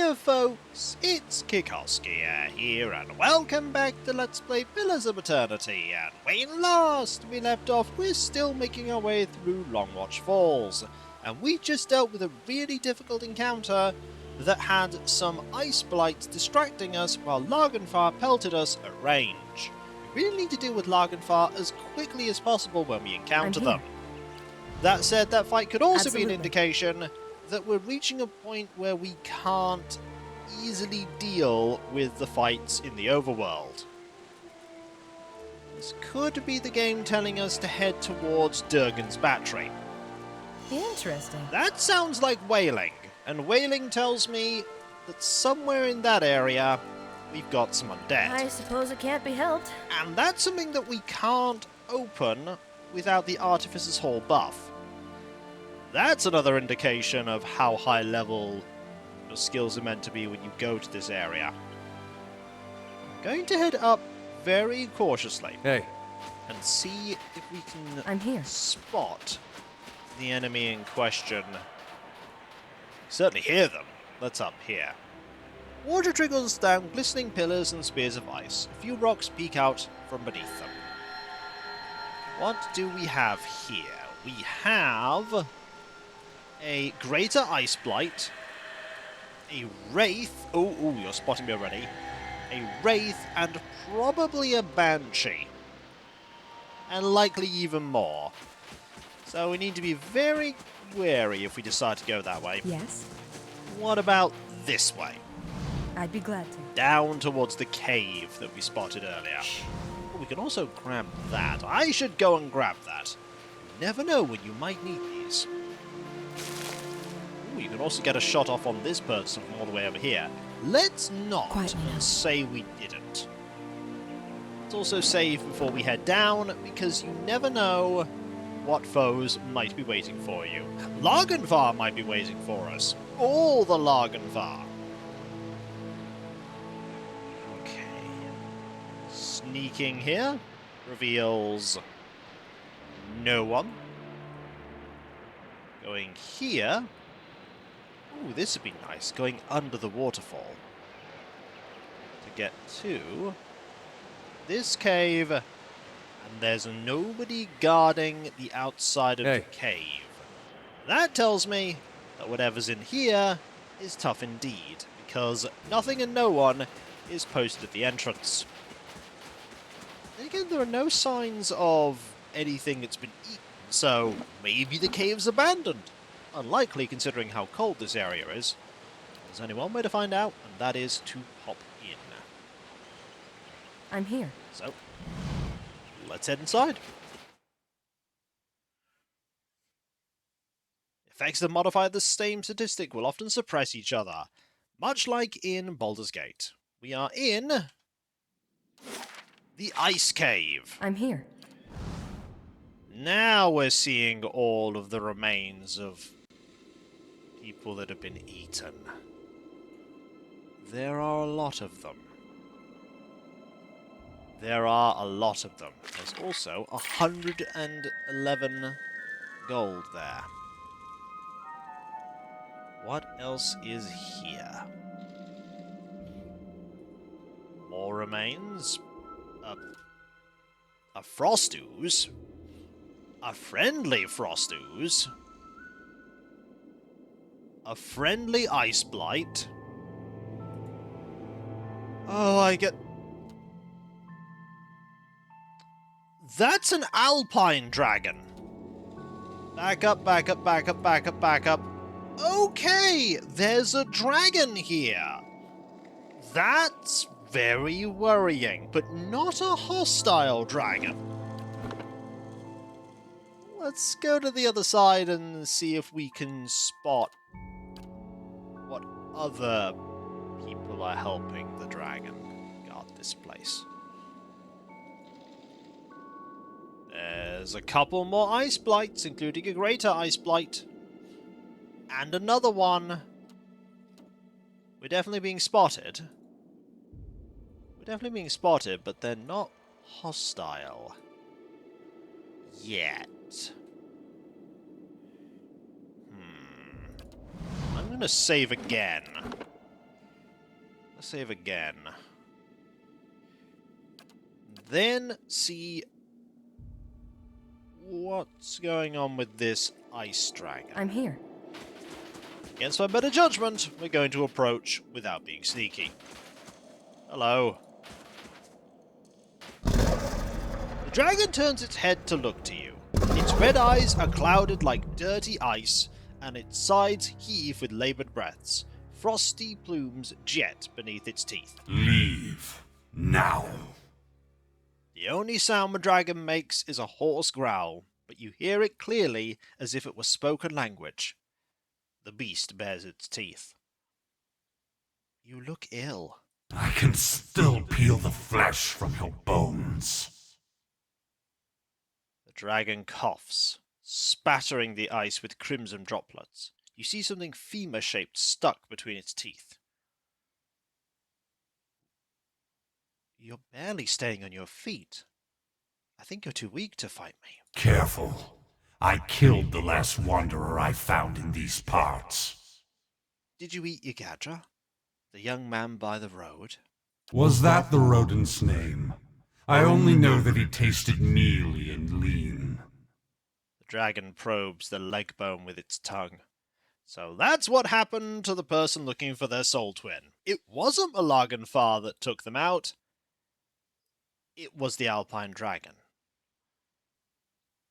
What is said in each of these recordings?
Hiya folks, it's Kikoskia here, and welcome back to Let's Play Pillars of Eternity, and when last we left off, we're still making our way through Longwatch Falls, and we just dealt with a really difficult encounter that had some ice blights distracting us while Lagenfar pelted us at range. We really need to deal with Lagenfar as quickly as possible when we encounter them. That said, that fight could also be an indication that we're reaching a point where we can't easily deal with the fights in the overworld. This could be the game telling us to head towards Durgan's battery. Interesting. That sounds like whaling, and whaling tells me that somewhere in that area we've got some undead. I suppose it can't be helped. And that's something that we can't open without the Artificer's Hall buff. That's another indication of how high level your skills are meant to be when you go to this area. I'm going to head up very cautiously. Hey. And see if we can I'm here. spot the enemy in question. Certainly hear them. That's up here. Water trickles down glistening pillars and spears of ice. A few rocks peek out from beneath them. What do we have here? We have a greater ice blight, a wraith. Oh, you're spotting me already. A wraith and probably a banshee, and likely even more. So we need to be very wary if we decide to go that way. Yes? What about this way? I'd be glad to. Down towards the cave that we spotted earlier. Oh, we can also grab that. I should go and grab that. You never know when you might need these. Ooh, you can also get a shot off on this person from all the way over here. Let's not say we didn't. Let's also save before we head down, because you never know what foes might be waiting for you. Lagenfar might be waiting for us. All the Lagenfar. Okay. Sneaking here reveals no one. Going here. Ooh, this would be nice. Going under the waterfall to get to this cave. And there's nobody guarding the outside of the cave. That tells me that whatever's in here is tough indeed, because nothing and no one is posted at the entrance. And again, there are no signs of anything that's been eaten, so maybe the cave's abandoned. Unlikely considering how cold this area is. There's only one way to find out, and that is to pop in. I'm here. So, let's head inside. Effects that modify the same statistic will often suppress each other, much like in Baldur's Gate. We are in the Ice Cave. I'm here. Now we're seeing all of the remains of people that have been eaten. There are a lot of them. There are a lot of them. There's also 111 gold there. What else is here? More remains. A frost ooze. A friendly frost ooze. A friendly ice blight. Oh, I get... That's an alpine dragon. Back up, back up, back up, back up, back up. Okay, there's a dragon here. That's very worrying, but not a hostile dragon. Let's go to the other side and see if we can spot what other people are helping the dragon guard this place. There's a couple more ice blights, including a greater ice blight. And another one. We're definitely being spotted. We're definitely being spotted, but they're not hostile. Yet. I'm gonna save again. save again. Then see what's going on with this ice dragon. I'm here. Against my better judgment, we're going to approach without being sneaky. Hello. The dragon turns its head to look to you. Its red eyes are clouded like dirty ice, and its sides heave with labored breaths. Frosty plumes jet beneath its teeth. Leave. Now. The only sound the dragon makes is a hoarse growl, but you hear it clearly as if it were spoken language. The beast bares its teeth. You look ill. I can still peel the flesh from your bones. The dragon coughs, spattering the ice with crimson droplets. You see something femur-shaped stuck between its teeth. You're barely staying on your feet. I think you're too weak to fight me. Careful. I killed the last wanderer I found in these parts. Did you eat Yagadra, the young man by the road? Was that the rodent's name? I only know that he tasted mealy and lean. The dragon probes the leg bone with its tongue. So that's what happened to the person looking for their soul twin. It wasn't Malaganfar that took them out. It was the alpine dragon.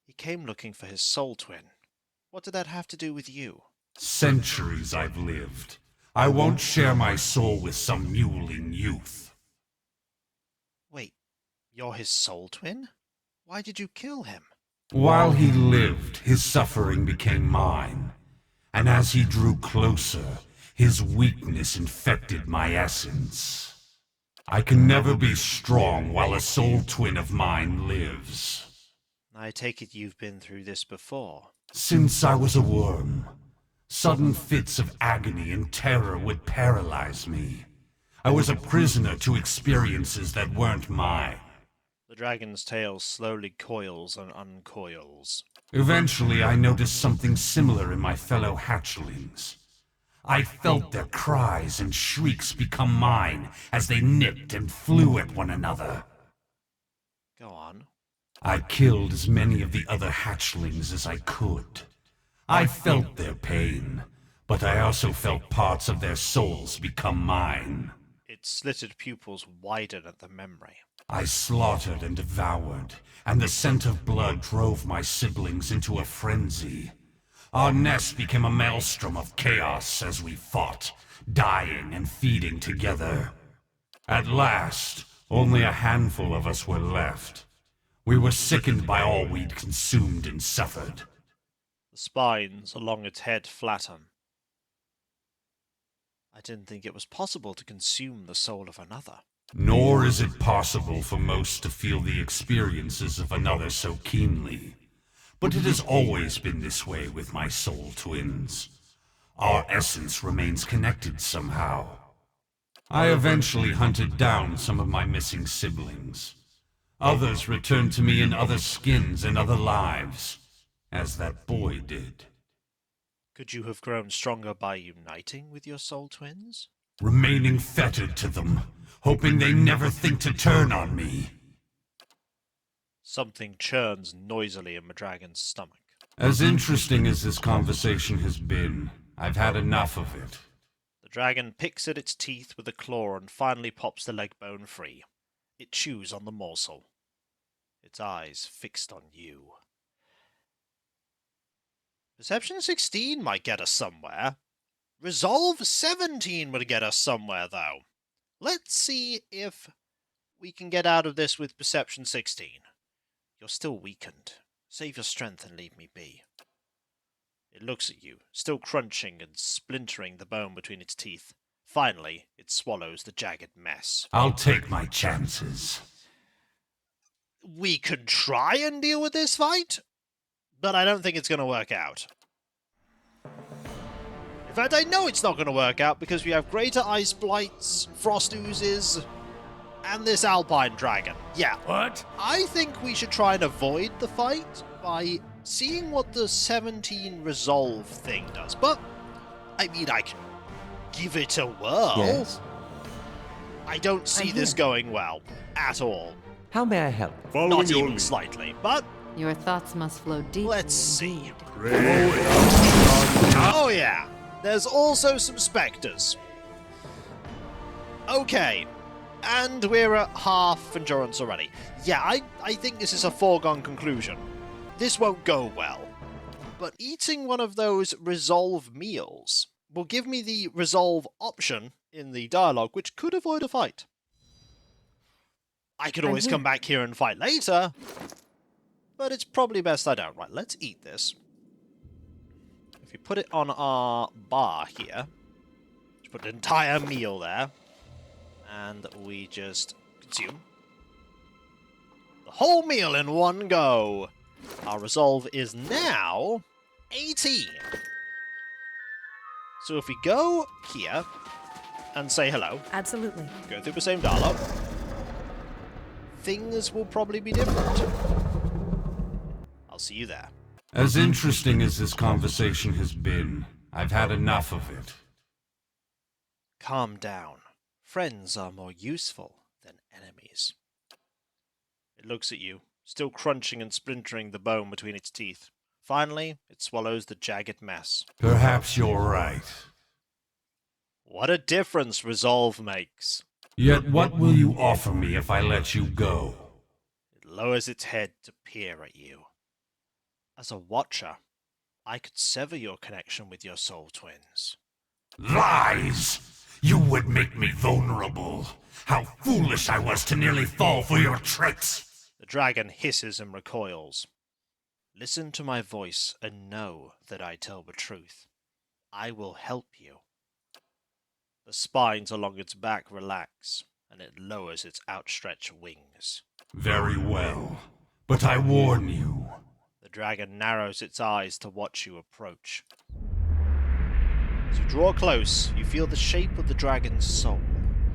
He came looking for his soul twin. What did that have to do with you? Centuries I've lived. I won't share my soul with some mewling youth. Wait, you're his soul twin? Why did you kill him? While he lived, his suffering became mine. And as he drew closer, his weakness infected my essence. I can never be strong while a soul twin of mine lives. I take it you've been through this before. Since I was a worm, sudden fits of agony and terror would paralyze me. I was a prisoner to experiences that weren't mine. The dragon's tail slowly coils and uncoils. Eventually, I noticed something similar in my fellow hatchlings. I felt their cries and shrieks become mine as they nipped and flew at one another. Go on. I killed as many of the other hatchlings as I could. I felt their pain, but I also felt parts of their souls become mine. Its slitted pupils widen at the memory. I slaughtered and devoured, and the scent of blood drove my siblings into a frenzy. Our nest became a maelstrom of chaos as we fought, dying and feeding together. At last, only a handful of us were left. We were sickened by all we'd consumed and suffered. The spines along its head flatten. I didn't think it was possible to consume the soul of another. Nor is it possible for most to feel the experiences of another so keenly. But it has always been this way with my soul twins. Our essence remains connected somehow. I eventually hunted down some of my missing siblings. Others returned to me in other skins and other lives, as that boy did. Could you have grown stronger by uniting with your soul twins? Remaining fettered to them, hoping they never think to turn on me. Something churns noisily in the dragon's stomach. As interesting as this conversation has been, I've had enough of it. The dragon picks at its teeth with a claw and finally pops the leg bone free. It chews on the morsel. Its eyes fixed on you. Perception 16 might get us somewhere. Resolve 17 would get us somewhere, though. Let's see if we can get out of this with Perception 16. You're still weakened. Save your strength and leave me be. It looks at you, still crunching and splintering the bone between its teeth. Finally, it swallows the jagged mess. I'll take my chances. We could try and deal with this fight, but I don't think it's going to work out. In fact, I know it's not going to work out because we have greater ice blights, frost oozes, and this alpine dragon. Yeah. What? I think we should try and avoid the fight by seeing what the 17 resolve thing does. But, I mean, I can give it a whirl. Yes. I don't see I'm this here. going well. At all. How may I help? Not even slightly. But Your thoughts must flow deeply. let's see. indeed. Oh yeah, there's also some spectres. Okay, and we're at half endurance already. Yeah, I think this is a foregone conclusion. This won't go well. But eating one of those resolve meals will give me the resolve option in the dialogue, which could avoid a fight. I could I'm always here. come back here and fight later, but it's probably best I don't. Right, let's eat this. If you put it on our bar here, just put an entire meal there, and we just consume the whole meal in one go. Our resolve is now 18. So if we go here and say hello, Absolutely. go through the same dialogue, things will probably be different. I'll see you there. As interesting as this conversation has been, I've had enough of it. Calm down. Friends are more useful than enemies. It looks at you, still crunching and splintering the bone between its teeth. Finally, it swallows the jagged mess. Perhaps you're right. What a difference resolve makes. Yet what will you offer me if I let you go? It lowers its head to peer at you. As a watcher, I could sever your connection with your soul twins. Lies! You would make me vulnerable. How foolish I was to nearly fall for your tricks! The dragon hisses and recoils. Listen to my voice and know that I tell the truth. I will help you. The spines along its back relax, and it lowers its outstretched wings. Very well. But I warn you. The dragon narrows its eyes to watch you approach. As you draw close, you feel the shape of the dragon's soul.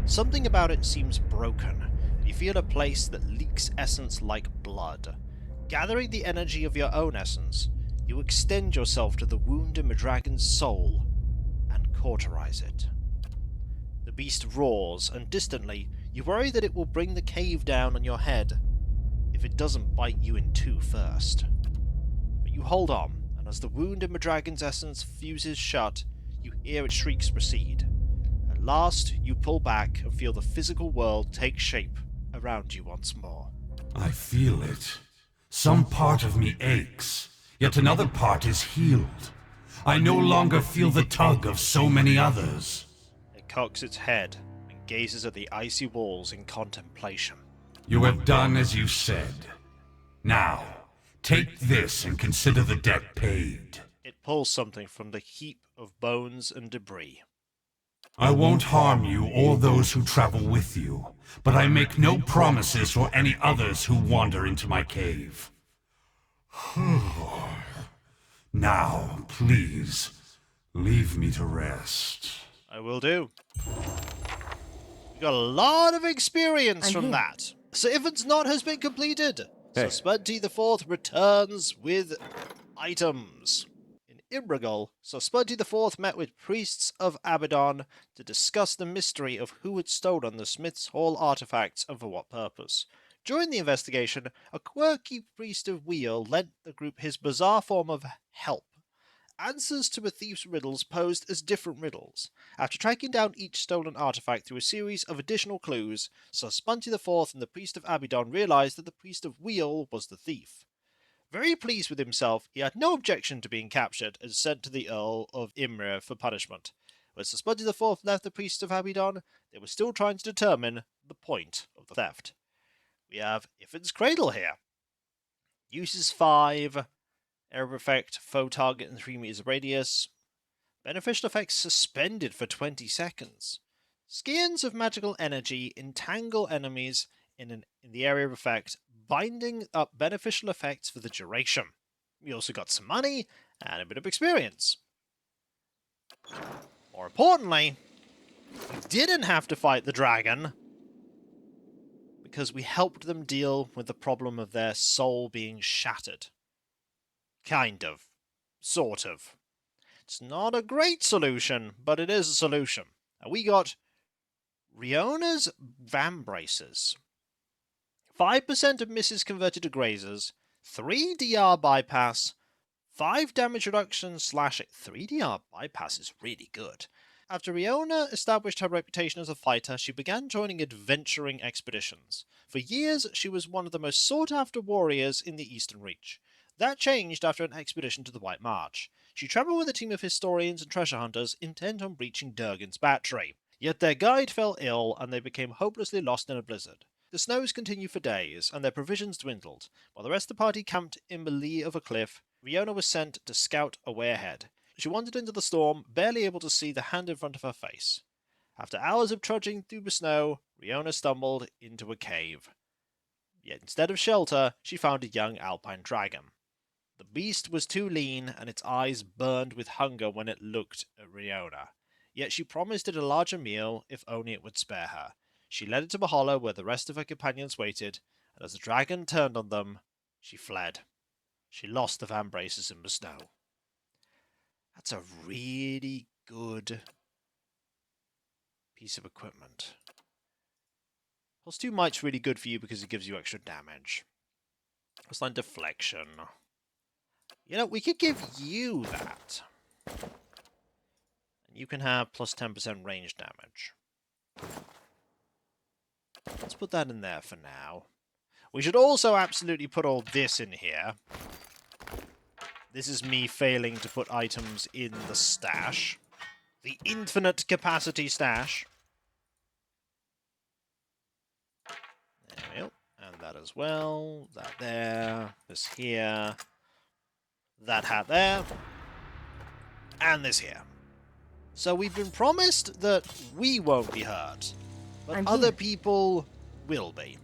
Something about it seems broken, and you feel a place that leaks essence like blood. Gathering the energy of your own essence, you extend yourself to the wound in the dragon's soul and cauterize it. The beast roars, and distantly, you worry that it will bring the cave down on your head if it doesn't bite you in two first. But you hold on, and as the wound in the dragon's essence fuses shut, you hear its shrieks recede. At last, you pull back and feel the physical world take shape around you once more. I feel it. Some part of me aches, yet another part is healed. I no longer feel the tug of so many others. It cocks its head and gazes at the icy walls in contemplation. You have done as you said. Now, take this and consider the debt paid. It pulls something from the heap of bones and debris. I won't harm you or those who travel with you, but I make no promises for any others who wander into my cave. Now, please, leave me to rest. I will do. You got a lot of experience I'm from here. that. So Ifant's knot has been completed. Hey. So Spudty the Fourth returns with items. In Imrigal, so Spudty the Fourth met with priests of Abaddon to discuss the mystery of who had stolen the Smith's Hall artifacts and for what purpose. During the investigation, a quirky priest of Wheel lent the group his bizarre form of help. Answers to the thief's riddles posed as different riddles. After tracking down each stolen artifact through a series of additional clues, Sir Spunty the Fourth and the priest of Abaddon realized that the priest of Wheel was the thief. Very pleased with himself, he had no objection to being captured and sent to the Earl of Imre for punishment. When Sir Spunty the Fourth left the priest of Abaddon, they were still trying to determine the point of the theft. We have Iffin's Cradle here. Uses 5. Error effect, foe target in 3 meters radius. Beneficial effects suspended for 20 seconds. Skeins of magical energy entangle enemies in the area of effect, binding up beneficial effects for the duration. We also got some money and a bit of experience. More importantly, we didn't have to fight the dragon because we helped them deal with the problem of their soul being shattered. Kind of. Sort of. It's not a great solution, but it is a solution. And we got Riona's van braces. 5% of misses converted to grazers, 3 DR bypass, 5 damage reduction / 3 DR bypass is really good. After Riona established her reputation as a fighter, she began joining adventuring expeditions. For years, she was one of the most sought-after warriors in the Eastern Reach. That changed after an expedition to the White March. She travelled with a team of historians and treasure hunters intent on breaching Durgan's battery. Yet their guide fell ill, and they became hopelessly lost in a blizzard. The snows continued for days, and their provisions dwindled. While the rest of the party camped in the lee of a cliff, Riona was sent to scout a way ahead. She wandered into the storm, barely able to see the hand in front of her face. After hours of trudging through the snow, Riona stumbled into a cave. Yet instead of shelter, she found a young alpine dragon. The beast was too lean, and its eyes burned with hunger when it looked at Riona. Yet she promised it a larger meal if only it would spare her. She led it to the hollow where the rest of her companions waited, and as the dragon turned on them, she fled. She lost the van braces in the snow. That's a really good piece of equipment. +2 might's really good for you because it gives you extra damage. +9 deflection. You know, we could give you that. And you can have +10% range damage. Let's put that in there for now. We should also absolutely put all this in here. This is me failing to put items in the stash. The infinite capacity stash. There we go. And that as well. That there. This here. That hat there. And this here. So we've been promised that we won't be hurt. But other people will be.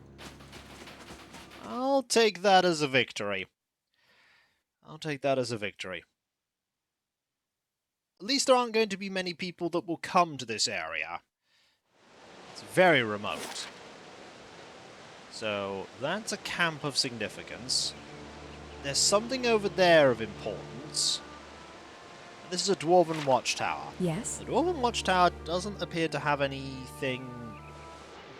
I'll take that as a victory. I'll take that as a victory. At least there aren't going to be many people that will come to this area. It's very remote. So, that's a camp of significance. There's something over there of importance. This is a Dwarven Watchtower. Yes? The Dwarven Watchtower doesn't appear to have anything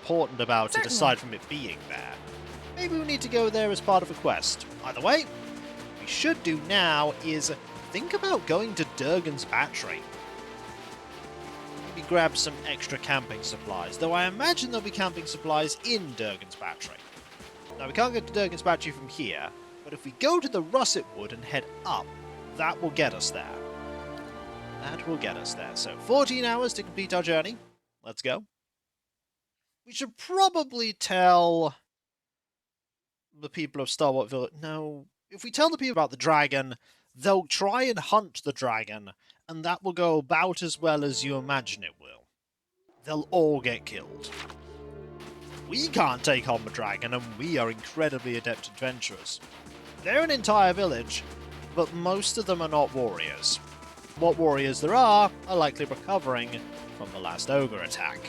important about it Certainly. aside from it being there. Maybe we need to go there as part of a quest. Either way, what we should do now is think about going to Durgan's battery. Maybe grab some extra camping supplies, though I imagine there'll be camping supplies in Durgan's battery. Now, we can't get to Durgan's battery from here, but if we go to the Russet Wood and head up, that will get us there. That will get us there. So, 14 hours to complete our journey. Let's go. We should probably tell the people of Starwater Village. No, if we tell the people about the dragon, they'll try and hunt the dragon, and that will go about as well as you imagine it will. They'll all get killed. We can't take on the dragon, and we are incredibly adept adventurers. They're an entire village, but most of them are not warriors. What warriors there are likely recovering from the last ogre attack.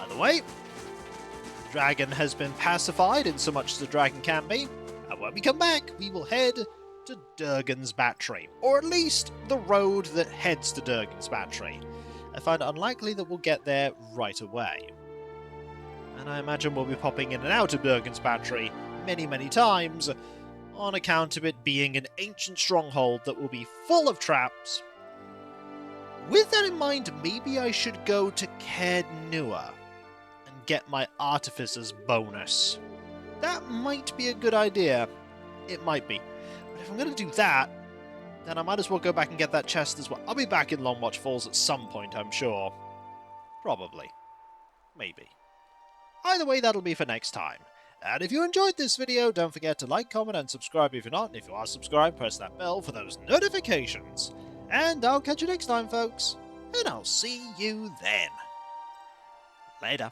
Either way, the dragon has been pacified in so much as the dragon can be, and when we come back, we will head to Durgan's battery, or at least the road that heads to Durgan's battery. I find it unlikely that we'll get there right away. And I imagine we'll be popping in and out of Durgan's battery many, many times, on account of it being an ancient stronghold that will be full of traps. With that in mind, maybe I should go to Od Nua and get my Artificer's bonus. That might be a good idea. It might be. But if I'm going to do that, then I might as well go back and get that chest as well. I'll be back in Longwatch Falls at some point, I'm sure. Probably. Maybe. Either way, that'll be for next time. And if you enjoyed this video, don't forget to like, comment, and subscribe if you're not. And if you are subscribed, press that bell for those notifications. And I'll catch you next time, folks. And I'll see you then. Later.